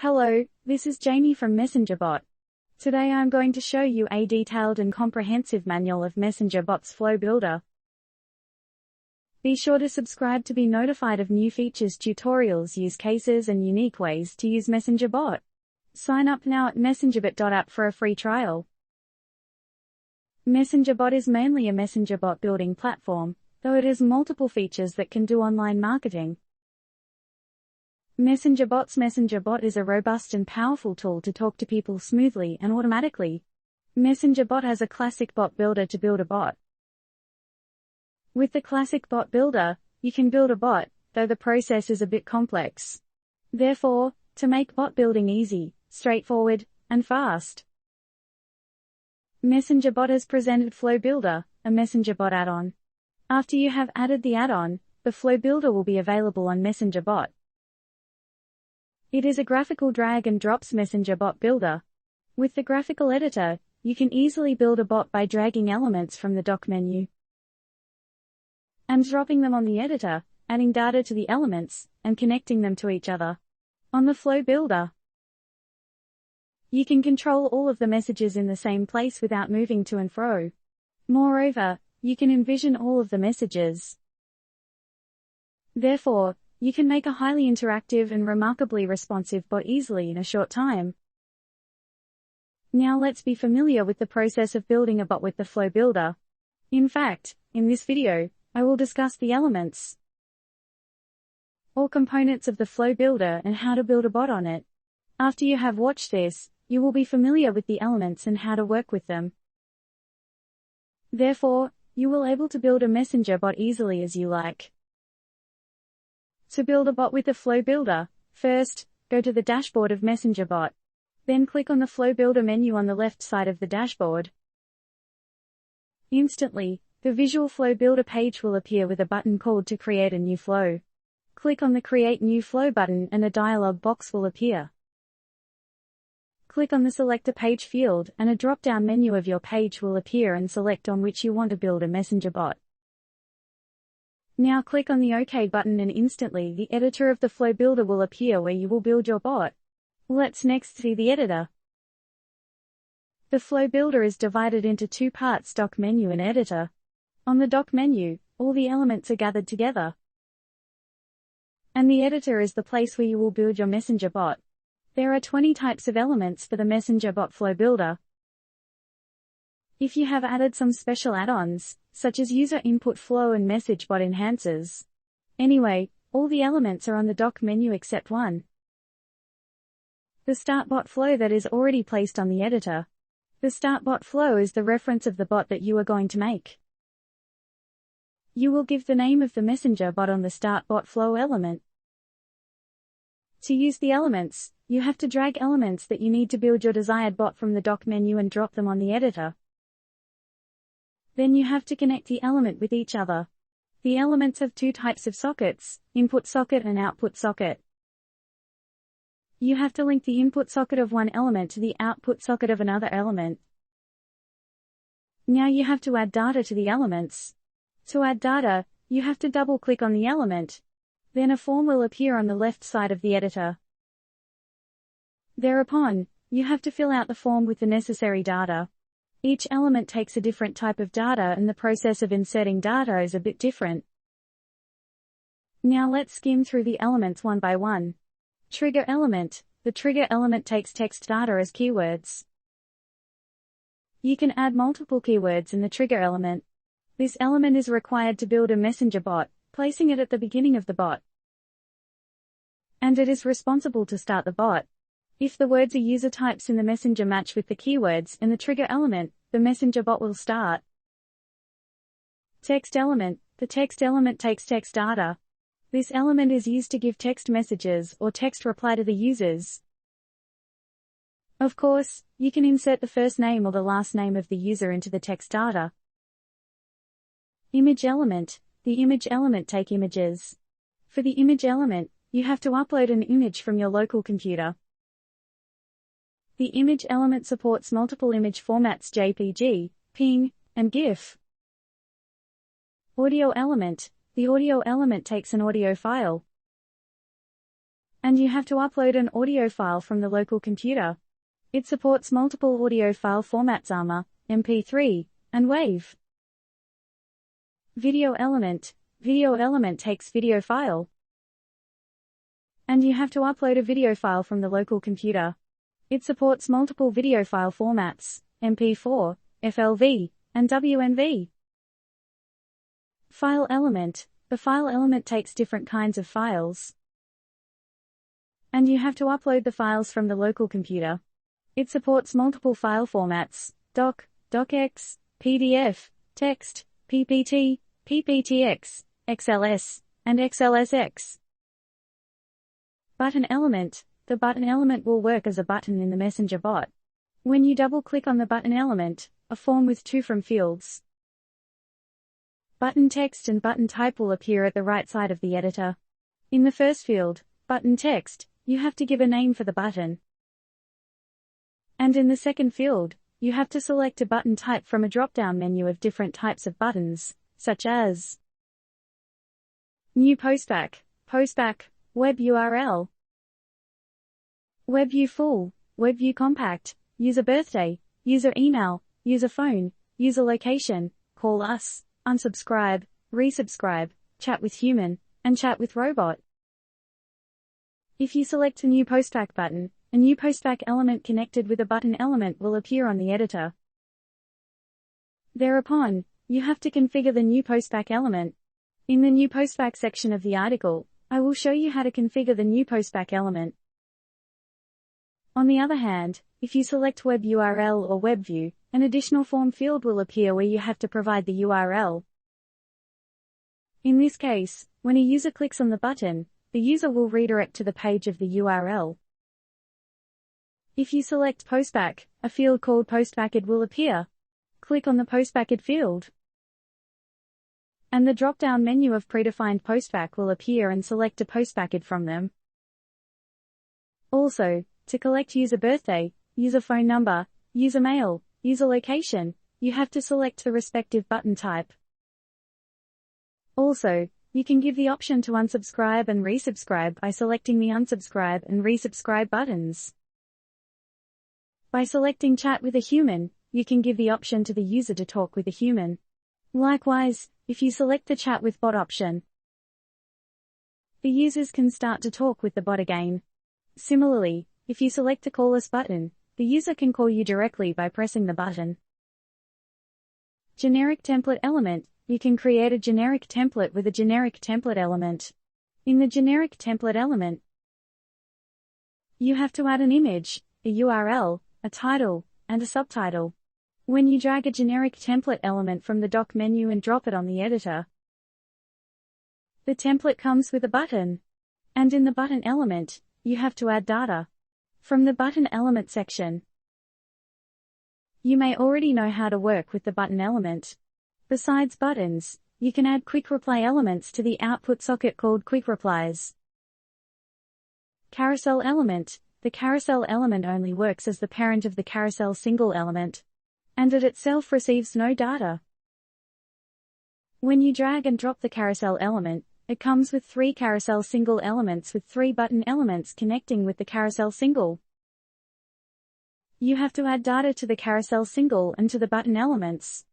Hello, this is Jamie from MessengerBot. Today I'm going to show you a detailed and comprehensive manual of MessengerBot's Flow Builder. Be sure to subscribe to be notified of new features, tutorials, use cases and unique ways to use MessengerBot. Sign up now at messengerbot.app for a free trial. MessengerBot is mainly a MessengerBot building platform, though it has multiple features that can do online marketing. MessengerBot is a robust and powerful tool to talk to people smoothly and automatically. MessengerBot has a classic bot builder to build a bot. With the classic bot builder, you can build a bot, though the process is a bit complex. Therefore, to make bot building easy, straightforward, and fast, MessengerBot has presented Flow Builder, a MessengerBot add-on. After you have added the add-on, the Flow Builder will be available on MessengerBot. It is a graphical drag and drops MessengerBot builder. With the graphical editor, you can easily build a bot by dragging elements from the dock menu and dropping them on the editor, adding data to the elements, and connecting them to each other. On the Flow Builder, you can control all of the messages in the same place without moving to and fro. Moreover, you can envision all of the messages. Therefore, you can make a highly interactive and remarkably responsive bot easily in a short time. Now let's be familiar with the process of building a bot with the Flow Builder. In fact, in this video, I will discuss the elements or components of the Flow Builder and how to build a bot on it. After you have watched this, you will be familiar with the elements and how to work with them. Therefore, you will be able to build a messenger bot easily as you like. To build a bot with the Flow Builder, first, go to the dashboard of MessengerBot. Then click on the Flow Builder menu on the left side of the dashboard. Instantly, the visual Flow Builder page will appear with a button called to create a new flow. Click on the Create New Flow button and a dialog box will appear. Click on the Select a Page field and a drop-down menu of your page will appear and select on which you want to build a messenger bot. Now click on the OK button and instantly the editor of the Flow Builder will appear where you will build your bot. Let's next see the editor. The Flow Builder is divided into two parts: dock menu and editor. On the dock menu, all the elements are gathered together. And the editor is the place where you will build your messenger bot. There are 20 types of elements for the MessengerBot Flow Builder. If you have added some special add-ons, such as user input flow and message bot enhancers. Anyway, all the elements are on the dock menu except one. The Start Bot Flow that is already placed on the editor. The Start Bot Flow is the reference of the bot that you are going to make. You will give the name of the messenger bot on the Start Bot Flow element. To use the elements, you have to drag elements that you need to build your desired bot from the dock menu and drop them on the editor. Then you have to connect the element with each other. The elements have two types of sockets, input socket and output socket. You have to link the input socket of one element to the output socket of another element. Now you have to add data to the elements. To add data, you have to double-click on the element. Then a form will appear on the left side of the editor. Thereupon, you have to fill out the form with the necessary data. Each element takes a different type of data and the process of inserting data is a bit different. Now let's skim through the elements one by one. Trigger element. The trigger element takes text data as keywords. You can add multiple keywords in the trigger element. This element is required to build a messenger bot, placing it at the beginning of the bot. And it is responsible to start the bot. If the words or user types in the messenger match with the keywords in the trigger element, the messenger bot will start. Text element. The text element takes text data. This element is used to give text messages or text reply to the users. Of course, you can insert the first name or the last name of the user into the text data. Image element. The image element take images. For the image element, you have to upload an image from your local computer. The image element supports multiple image formats: JPG, PNG, and GIF. Audio element. The audio element takes an audio file. And you have to upload an audio file from the local computer. It supports multiple audio file formats: ARMA, MP3, and WAV. Video element. Video element takes video file. And you have to upload a video file from the local computer. It supports multiple video file formats: MP4, FLV, and WNV. File element. The file element takes different kinds of files. And you have to upload the files from the local computer. It supports multiple file formats: doc, docx, PDF, text, PPT, PPTX, XLS, and XLSX. Button element. The button element will work as a button in the Messenger bot. When you double-click on the button element, a form with two from fields, button text and button type, will appear at the right side of the editor. In the first field, button text, you have to give a name for the button. And in the second field, you have to select a button type from a drop-down menu of different types of buttons, such as New Postback, Postback, Web URL, Web View Full, Web View Compact, User Birthday, User Email, User Phone, User Location, Call Us, Unsubscribe, Resubscribe, Chat with Human, and Chat with Robot. If you select the New Postback button, a new Postback element connected with a button element will appear on the editor. Thereupon, you have to configure the new Postback element. In the New Postback section of the article, I will show you how to configure the new Postback element. On the other hand, if you select Web URL or Web View, an additional form field will appear where you have to provide the URL. In this case, when a user clicks on the button, the user will redirect to the page of the URL. If you select Postback, a field called Postbacked will appear. Click on the Postbacked field, and the drop-down menu of predefined Postback will appear, and select a Postbacked from them. Also, to collect user birthday, user phone number, user mail, user location, you have to select the respective button type. Also, you can give the option to unsubscribe and resubscribe by selecting the unsubscribe and resubscribe buttons. By selecting Chat with a Human, you can give the option to the user to talk with a human. Likewise, if you select the Chat with Bot option, the users can start to talk with the bot again. Similarly, if you select the Call Us button, the user can call you directly by pressing the button. Generic template element. You can create a generic template with a generic template element. In the generic template element, you have to add an image, a URL, a title, and a subtitle. When you drag a generic template element from the dock menu and drop it on the editor, the template comes with a button. And in the button element, you have to add data. From the button element section, you may already know how to work with the button element. Besides buttons, you can add quick reply elements to the output socket called quick replies. Carousel element. The carousel element only works as the parent of the carousel single element, and it itself receives no data. When you drag and drop the carousel element, it comes with 3 carousel single elements with 3 button elements connecting with the carousel single. You have to add data to the carousel single and to the button elements.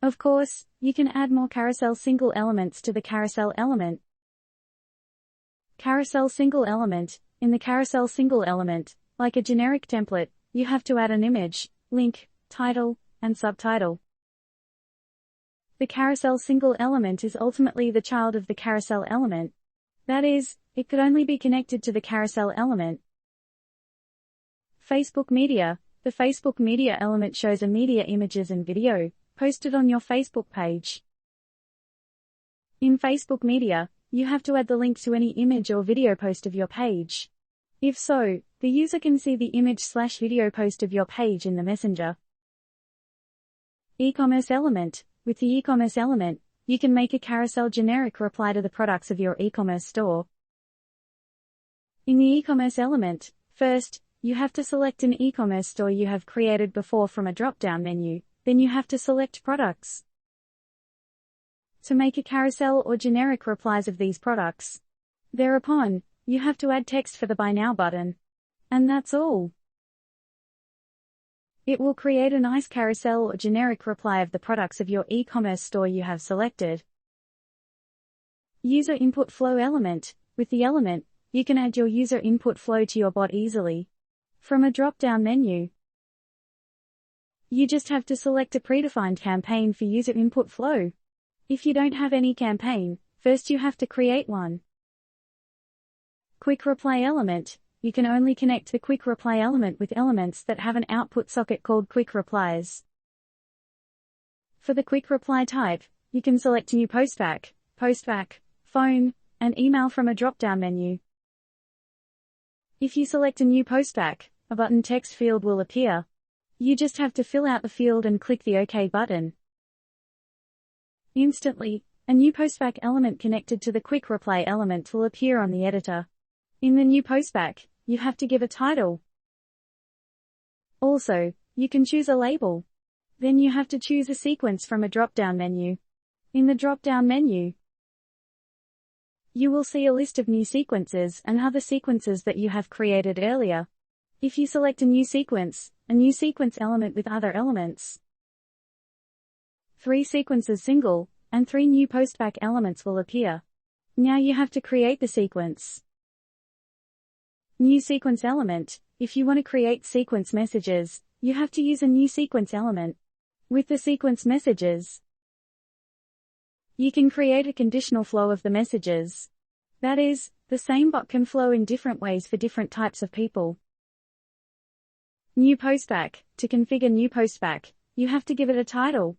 Of course, you can add more carousel single elements to the carousel element. Carousel single element. In the carousel single element, like a generic template, you have to add an image, link, title, and subtitle. The carousel single element is ultimately the child of the carousel element. That is, it could only be connected to the carousel element. Facebook media. The Facebook media element shows a media images and video, posted on your Facebook page. In Facebook media, you have to add the link to any image or video post of your page. If so, the user can see the image/video post of your page in the Messenger. E-commerce element. With the e-commerce element, you can make a carousel generic reply to the products of your e-commerce store. In the e-commerce element, first, you have to select an e-commerce store you have created before from a drop-down menu, then you have to select products. To make a carousel or generic replies of these products. Thereupon, you have to add text for the Buy Now button. And that's all. It will create a nice carousel or generic reply of the products of your e-commerce store you have selected. User Input Flow Element. With the element, you can add your user input flow to your bot easily. From a drop-down menu, you just have to select a predefined campaign for user input flow. If you don't have any campaign, first you have to create one. Quick Reply Element. You can only connect the Quick Reply element with elements that have an output socket called Quick Replies. For the Quick Reply type, you can select New Postback, Phone, and Email from a drop-down menu. If you select a new postback, a button text field will appear. You just have to fill out the field and click the OK button. Instantly, a new postback element connected to the Quick Reply element will appear on the editor. In the new postback, you have to give a title. Also, you can choose a label. Then you have to choose a sequence from a drop-down menu. In the drop-down menu, you will see a list of new sequences and other sequences that you have created earlier. If you select a new sequence element with other elements, 3 sequences single, and 3 new postback elements will appear. Now you have to create the sequence. New sequence element. If you want to create sequence messages, you have to use a new sequence element. With the sequence messages, you can create a conditional flow of the messages. That is, the same bot can flow in different ways for different types of people. New postback. To configure new postback, you have to give it a title.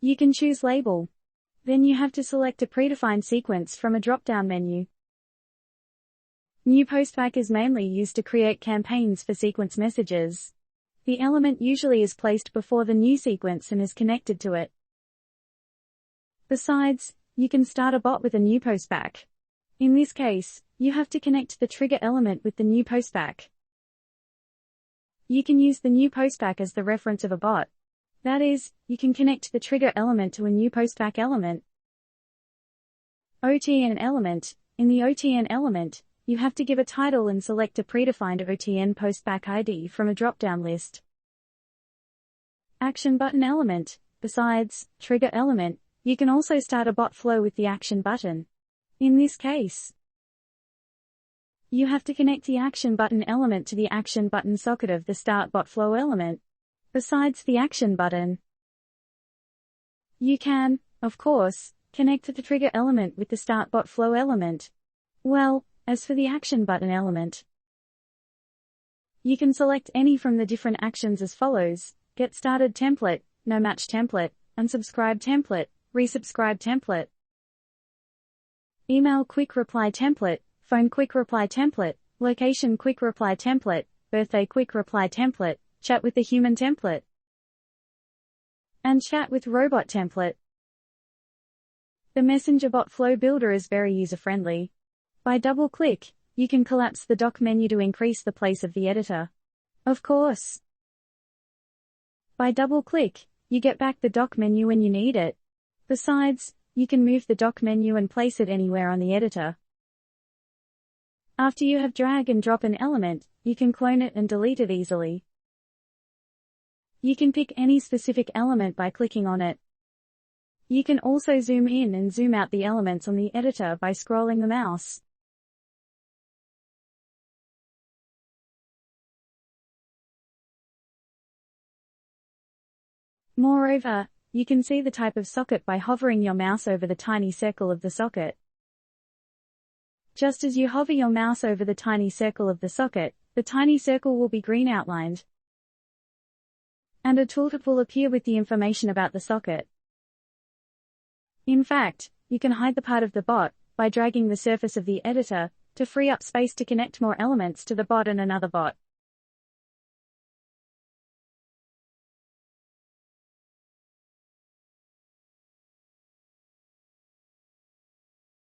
You can choose label. Then you have to select a predefined sequence from a drop-down menu. New postback is mainly used to create campaigns for sequence messages. The element usually is placed before the new sequence and is connected to it. Besides, you can start a bot with a new postback. In this case, you have to connect the trigger element with the new postback. You can use the new postback as the reference of a bot. That is, you can connect the trigger element to a new postback element. OTN element. In the OTN element, you have to give a title and select a predefined OTN postback ID from a drop-down list. Action button element. Besides trigger element, you can also start a bot flow with the action button. In this case, you have to connect the action button element to the action button socket of the start bot flow element. Besides the action button, you can, of course, connect the trigger element with the start bot flow element. Well, as for the action button element, you can select any from the different actions as follows: Get Started template, No Match template, Unsubscribe template, Resubscribe template, Email Quick Reply template, Phone Quick Reply template, Location Quick Reply template, Birthday Quick Reply template, Chat with the Human template, and Chat with Robot template. The Messenger Bot Flow Builder is very user-friendly. By double-click, you can collapse the dock menu to increase the place of the editor. Of course, by double-click, you get back the dock menu when you need it. Besides, you can move the dock menu and place it anywhere on the editor. After you have drag and drop an element, you can clone it and delete it easily. You can pick any specific element by clicking on it. You can also zoom in and zoom out the elements on the editor by scrolling the mouse. Moreover, you can see the type of socket by hovering your mouse over the tiny circle of the socket. Just as you hover your mouse over the tiny circle of the socket, the tiny circle will be green outlined, and a tooltip will appear with the information about the socket. In fact, you can hide the part of the bot by dragging the surface of the editor to free up space to connect more elements to the bot and another bot.